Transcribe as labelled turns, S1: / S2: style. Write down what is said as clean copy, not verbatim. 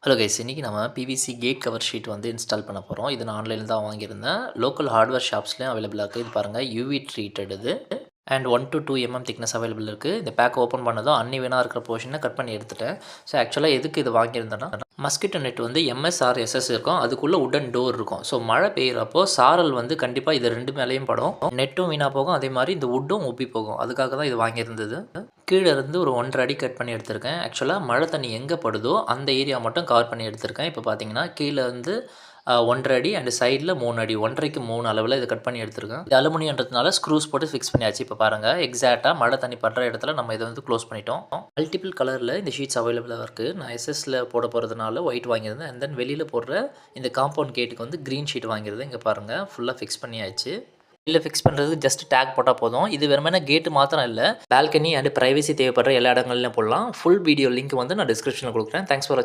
S1: Hello guys, இன்றைக்கி நம்ம PVC gate cover sheet வந்து இன்ஸ்டால் பண்ண போகிறோம். இது நான் ஆன்லைனில் தான் வாங்கியிருந்தேன். லோக்கல் ஹார்ட்வேர் ஷாப்ஸ்லேயும் அவைலபிளாக இருக்குது. இது பாருங்கள், யூவி ட்ரீட்டட் இது. அண்ட் 1 to 2 திக்னஸ் அவைலபிள் இருக்குது. இந்த பேக் ஓப்பன் பண்ணதும் அன்இவனாக இருக்கிற போர்ஷனை கட் பண்ணி எடுத்துட்டேன். ஸோ ஆக்சுவலாக எதுக்கு இது வாங்கியிருந்தேன்னா, மஸ்கிட்டோ நெட் வந்து எம்எஸ்ஆர்எஸ்எஸ் இருக்கும். அதுக்குள்ளே உடன் டோர் இருக்கும். ஸோ மழை பெய்கிறப்போ சாரல் வந்து கண்டிப்பாக இது ரெண்டு மேலேயும் படும். நெட்டும் வீணாக போகும், அதே மாதிரி இந்த உட்டும் உப்பி போகும். அதுக்காக தான் இது வாங்கியிருந்தது. கீழே இருந்து ஒரு 1.5 அடி கட் பண்ணி எடுத்திருக்கேன். ஆக்சுவலாக மழை தண்ணி எங்கே படுதோ அந்த ஏரியா மட்டும் கவர் பண்ணி எடுத்திருக்கேன். இப்போ பார்த்தீங்கன்னா கீழே வந்து 1.5 அடி அண்ட் சைடில் 3 அடி, 1.5க்கு 3 அளவில் இதை கட் பண்ணி எடுத்திருக்கேன். இது அலுமினியன்றதுனால ஸ்க்ரூஸ் போட்டு ஃபிக்ஸ் பண்ணியாச்சு. இப்போ பாருங்கள், எக்ஸாக்டாக மழை தண்ணி படுற இடத்துல நம்ம இதை வந்து க்ளோஸ் பண்ணிட்டோம். மல்டிபிள் கலரில் இந்த ஷீட்ஸ் அவைலபிளாக இருக்குது. நான் எஸ்எஸ்ல போட போகிறதுனால ஒயிட் வாங்கியிருந்தேன். அண்ட் தென் வெளியில் போடுற இந்த காம்பவுண்ட் கேட்டுக்கு வந்து க்ரீன் ஷீட் வாங்கியிருந்தேன். இங்கே பாருங்கள், ஃபுல்லாக ஃபிக்ஸ் பண்ணியாச்சு. இல்லை ஃபிக்ஸ் பண்ணுறதுக்கு ஜஸ்ட் டேக் போட்டால் போதும். இது வெறுமனே கேட்டு மாத்திரம் இல்லை, பால்கனி அண்ட் ப்ரைவசி தேவைப்படுற எல்லா இடங்கள்லையும் போடலாம். ஃபுல் வீடியோ லிங்க் வந்து நான் டிஸ்கிரிப்ஷனில் கொடுக்குறேன். Thanks for